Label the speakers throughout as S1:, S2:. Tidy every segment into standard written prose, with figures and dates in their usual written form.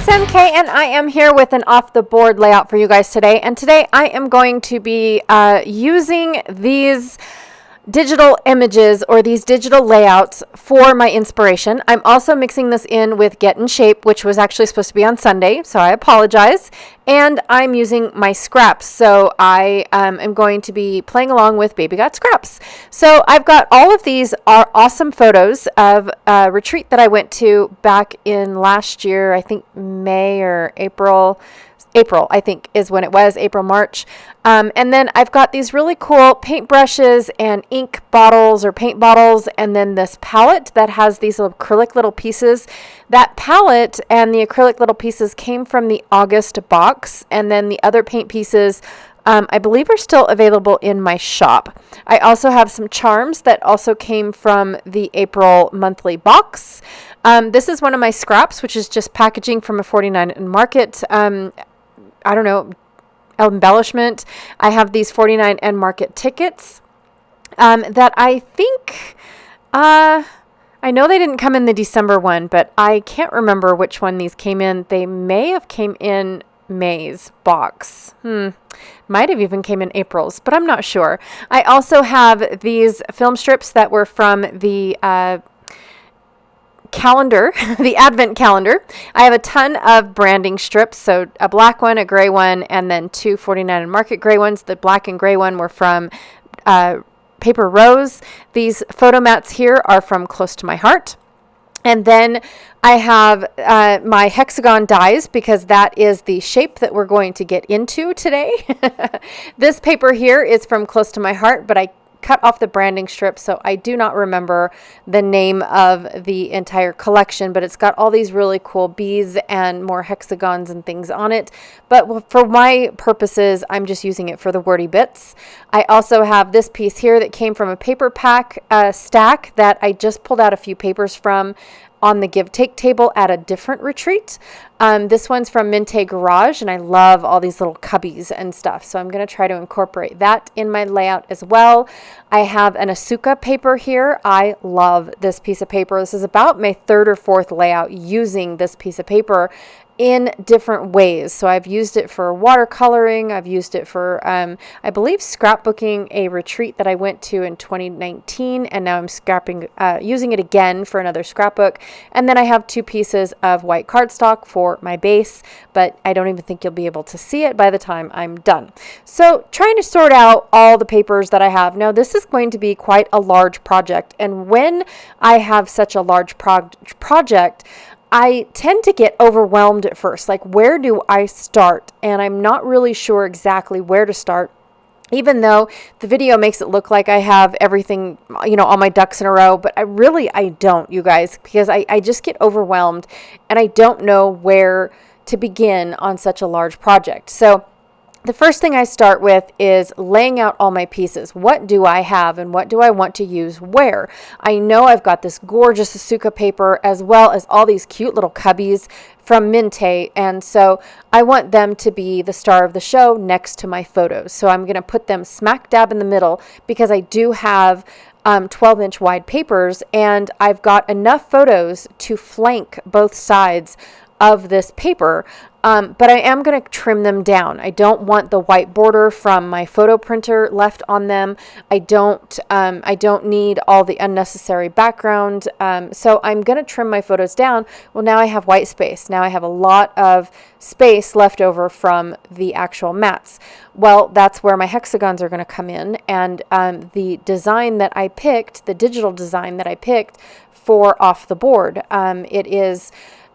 S1: Shannon K, and I am here with an off-the-board layout for you guys today. And today I am going to be using these digital images or these digital layouts for my inspiration. I'm also mixing this in with Get in Shape, which was actually supposed to be on Sunday, so I apologize. And I'm using my scraps, so I am going to be playing along with Baby Got Scraps. So I've got all of these are awesome photos of a retreat that I went to back in last year, I think May or April, I think is when it was, April, March. And then I've got these really cool paintbrushes and ink bottles or paint bottles, and then this palette that has these little acrylic little pieces. That palette and the acrylic little pieces came from the August box, and then the other paint pieces I believe are still available in my shop. I also have some charms that also came from the April monthly box. This is one of my scraps, which is just packaging from a 49 and Market. I don't know, embellishment. I have these 49 and Market tickets that I think, I know they didn't come in the December one, but I can't remember which one these came in. They may have came in May's box. Might have even came in April's, but I'm not sure. I also have these film strips that were from the calendar, the advent calendar. I have a ton of branding strips, so a black one, a gray one, and then two 49 and Market gray ones. The black and gray one were from Paper Rose. These photo mats here are from Close to My Heart. And then I have my hexagon dies, because that is the shape that we're going to get into today. This paper here is from Close to My Heart, but I cut off the branding strip, so I do not remember the name of the entire collection, but it's got all these really cool bees and more hexagons and things on it. But for my purposes, I'm just using it for the wordy bits. I also have this piece here that came from a paper pack stack that I just pulled out a few papers from on the give take table at a different retreat. This one's from Minte Garage, and I love all these little cubbies and stuff, so I'm going to try to incorporate that in my layout as well. I have an Asuka paper here. I love this piece of paper. This is about my third or fourth layout using this piece of paper in different ways. So I've used it for watercoloring. I've used it for, I believe, scrapbooking a retreat that I went to in 2019. And now I'm using it again for another scrapbook. And then I have two pieces of white cardstock for my base, but I don't even think you'll be able to see it by the time I'm done. So trying to sort out all the papers that I have. Now this is going to be quite a large project. And when I have such a large project, I tend to get overwhelmed at first. Like, where do I start? And I'm not really sure exactly where to start, even though the video makes it look like I have everything, all my ducks in a row. But I don't, you guys, because I just get overwhelmed and I don't know where to begin on such a large project. So the first thing I start with is laying out all my pieces. What do I have and what do I want to use where? I know I've got this gorgeous Asuka paper as well as all these cute little cubbies from Minte, and so I want them to be the star of the show next to my photos. So I'm going to put them smack dab in the middle, because I do have 12-inch wide papers, and I've got enough photos to flank both sides of this paper. But I am going to trim them down. I don't want the white border from my photo printer left on them. I don't need all the unnecessary background. So I'm going to trim my photos down. Well, now I have white space. Now I have a lot of space left over from the actual mats. Well, that's where my hexagons are going to come in. And the design that I picked, the digital design that I picked for Off the Board, it is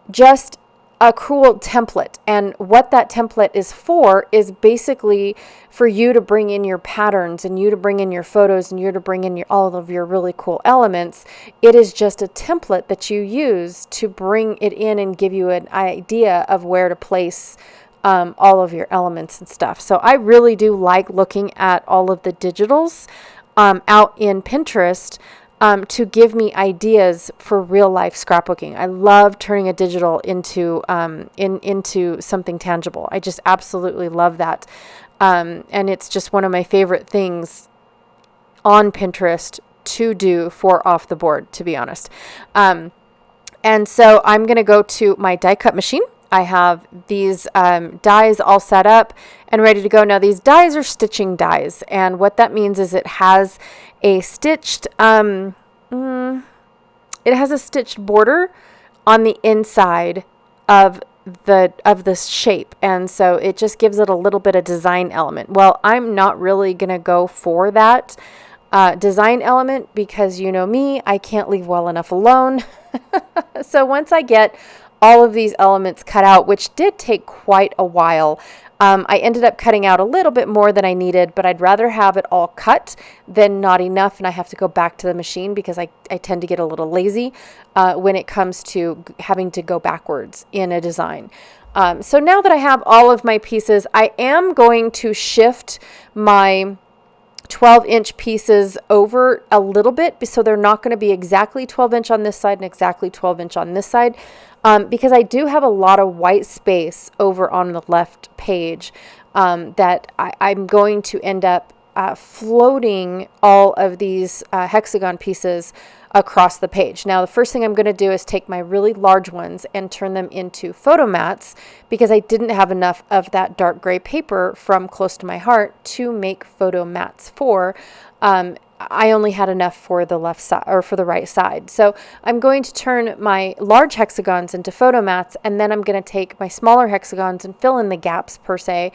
S1: just a cool template. And what that template is for is basically for you to bring in your patterns and you to bring in your photos and you to bring in all of your really cool elements. It is just a template that you use to bring it in and give you an idea of where to place all of your elements and stuff. So I really do like looking at all of the digitals out in Pinterest to give me ideas for real life scrapbooking. I love turning a digital into something tangible. I just absolutely love that. And it's just one of my favorite things on Pinterest to do for Off the Board, to be honest. And so I'm going to go to my die cut machine. I have these dies all set up and ready to go. Now these dies are stitching dies, and what that means is it has a stitched border on the inside of this shape, and so it just gives it a little bit of design element. Well, I'm not really gonna go for that design element because you know me, I can't leave well enough alone. So once I get all of these elements cut out, which did take quite a while, I ended up cutting out a little bit more than I needed, but I'd rather have it all cut than not enough, and I have to go back to the machine because I tend to get a little lazy when it comes to having to go backwards in a design. So now that I have all of my pieces, I am going to shift my 12-inch pieces over a little bit, so they're not going to be exactly 12-inch on this side and exactly 12-inch on this side, because I do have a lot of white space over on the left page that I'm going to end up floating all of these hexagon pieces across the page. Now, the first thing I'm going to do is take my really large ones and turn them into photo mats because I didn't have enough of that dark gray paper from Close to My Heart to make photo mats for. I only had enough for the left side or for the right side. So I'm going to turn my large hexagons into photo mats, and then I'm going to take my smaller hexagons and fill in the gaps per se,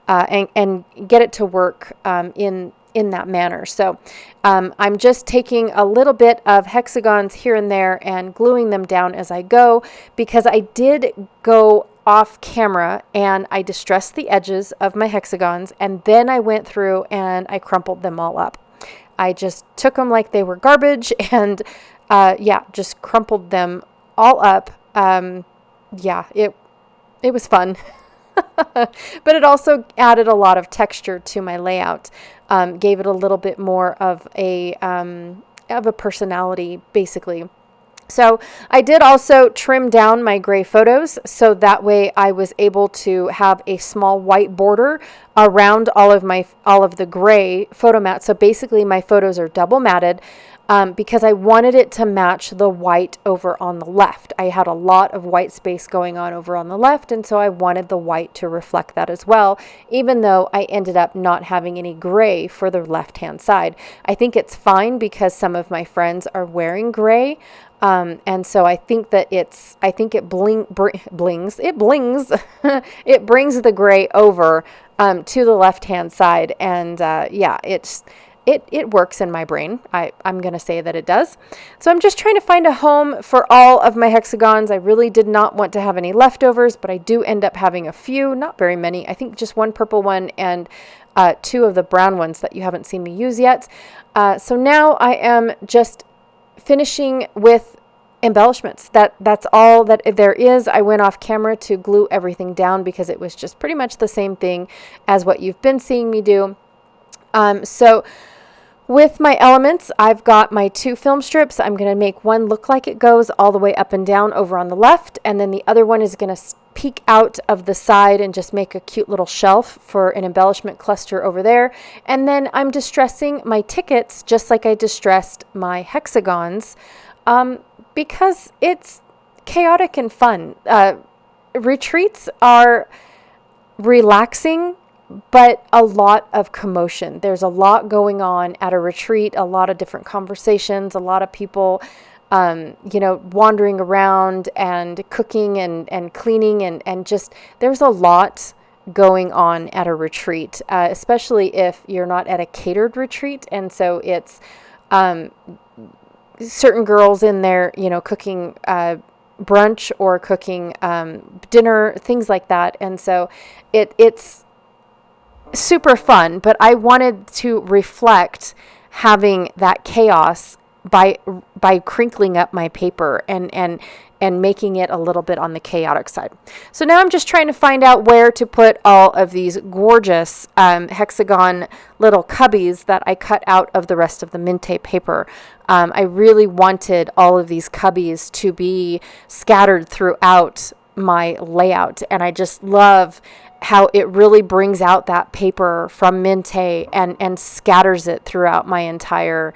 S1: and get it to work in that manner. So I'm just taking a little bit of hexagons here and there and gluing them down as I go, because I did go off camera and I distressed the edges of my hexagons, and then I went through and I crumpled them all up. I just took them like they were garbage and just crumpled them all up. It was fun. But it also added a lot of texture to my layout, gave it a little bit more of a personality, basically. So I did also trim down my gray photos, so that way I was able to have a small white border around all of the gray photo mats. So basically my photos are double matted, because I wanted it to match the white over on the left. I had a lot of white space going on over on the left, and so I wanted the white to reflect that as well, even though I ended up not having any gray for the left-hand side. I think it's fine because some of my friends are wearing gray, and so I think that it blings, it brings the gray over to the left-hand side, and it works in my brain. I'm going to say that it does. So I'm just trying to find a home for all of my hexagons. I really did not want to have any leftovers, but I do end up having a few, not very many. I think just one purple one and 2 of the brown ones that you haven't seen me use yet. So now I am just finishing with embellishments. That's all that there is. I went off camera to glue everything down because it was just pretty much the same thing as what you've been seeing me do. So with my elements, I've got my 2 film strips. I'm going to make one look like it goes all the way up and down over on the left, and then the other one is going to peek out of the side and just make a cute little shelf for an embellishment cluster over there. And then I'm distressing my tickets just like I distressed my hexagons, because it's chaotic and fun. Retreats are relaxing, but a lot of commotion. There's a lot going on at a retreat, a lot of different conversations, a lot of people, wandering around and cooking and cleaning and just, there's a lot going on at a retreat, especially if you're not at a catered retreat. And so it's certain girls in there, cooking brunch or cooking dinner, things like that. And so it's super fun, but I wanted to reflect having that chaos by crinkling up my paper and making it a little bit on the chaotic side. So now I'm just trying to find out where to put all of these gorgeous hexagon little cubbies that I cut out of the rest of the Minte paper. I really wanted all of these cubbies to be scattered throughout my layout, and I just love how it really brings out that paper from Minte and scatters it throughout my entire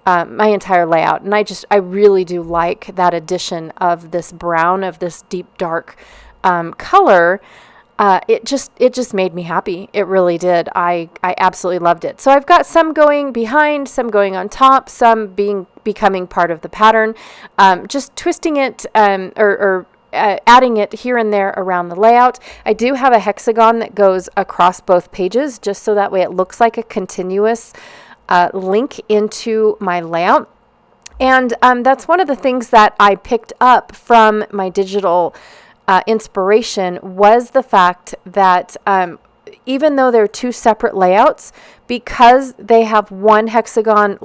S1: layout. And I really do like that addition of this brown, of this deep dark color, it just made me happy. It really did. I absolutely loved it. So I've got some going behind, some going on top, some becoming part of the pattern, just twisting it or adding it here and there around the layout. I do have a hexagon that goes across both pages, just so that way it looks like a continuous link into my layout. And that's one of the things that I picked up from my digital inspiration, was the fact that even though they're two separate layouts, because they have one hexagon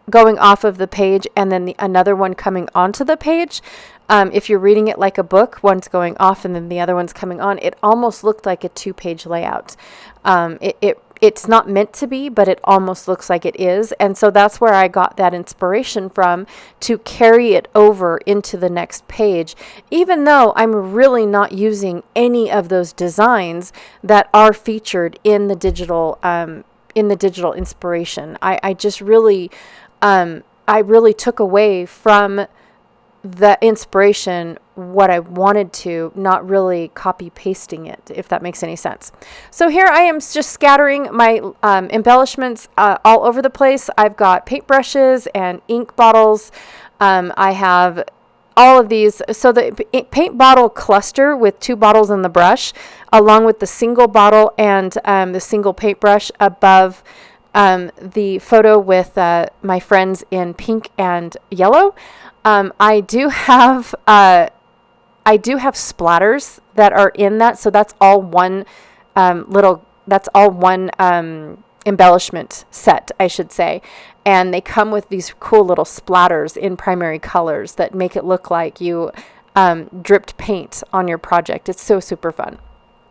S1: going off of the page and then another one coming onto the page, if you're reading it like a book, one's going off and then the other one's coming on, it almost looked like a 2-page layout. It's not meant to be, but it almost looks like it is. And so that's where I got that inspiration from, to carry it over into the next page, even though I'm really not using any of those designs that are featured in the digital inspiration. I just really, I really took away from the inspiration what I wanted to, not really copy pasting it, if that makes any sense. So here I am just scattering my embellishments all over the place. I've got paintbrushes and ink bottles. I have all of these. So the paint bottle cluster with 2 bottles in the brush, along with the single bottle and the single paintbrush above the photo with my friends in pink and yellow. I do have splatters that are in that, so that's all one embellishment set, I should say. And they come with these cool little splatters in primary colors that make it look like you dripped paint on your project. It's so super fun.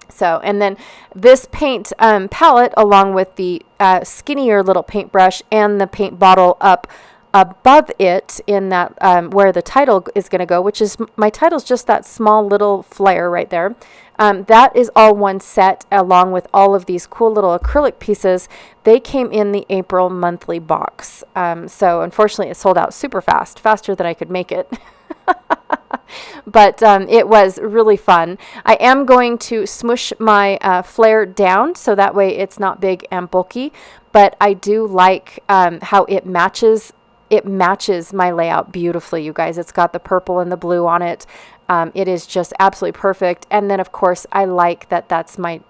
S1: So, and then this paint palette, along with the skinnier little paintbrush and the paint bottle up above it in that where the title is going to go, which is, my title's just that small little flare right there. That is all one set, along with all of these cool little acrylic pieces. They came in the April monthly box. So unfortunately it sold out super fast, faster than I could make it. But it was really fun. I am going to smush my flare down so that way it's not big and bulky, but I do like how it matches my layout beautifully, you guys. It's got the purple and the blue on it. It is just absolutely perfect. And then of course I like that that's my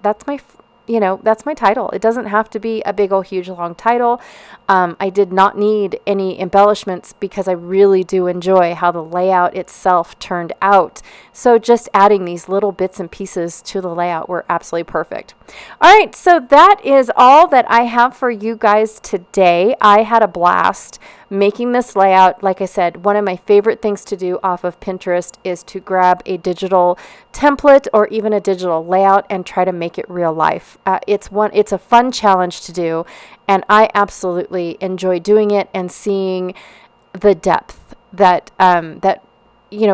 S1: title. It doesn't have to be a big old huge long title. I did not need any embellishments because I really do enjoy how the layout itself turned out. So just adding these little bits and pieces to the layout were absolutely perfect. All right, so that is all that I have for you guys today. I had a blast making this layout. Like I said, one of my favorite things to do off of Pinterest is to grab a digital template or even a digital layout and try to make it real life. It's a fun challenge to do, and I absolutely enjoy doing it and seeing the depth that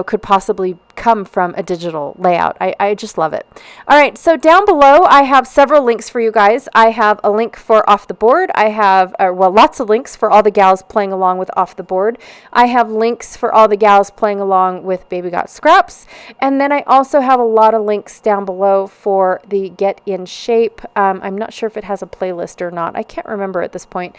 S1: could possibly come from a digital layout. I just love it. All right, so down below I have several links for you guys. I have a link for Off the Board. I have lots of links for all the gals playing along with Off the Board. I have links for all the gals playing along with Baby Got Scraps, and then I also have a lot of links down below for the Get in Shape. I'm not sure if it has a playlist or not. I can't remember at this point.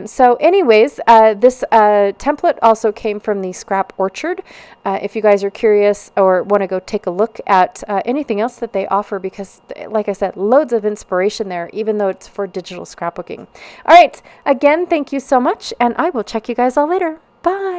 S1: So anyways, this template also came from the Scrap Orchard. If you guys are curious or want to go take a look at anything else that they offer, because like I said, loads of inspiration there, even though it's for digital scrapbooking. All right, again, thank you so much, and I will check you guys all later. Bye.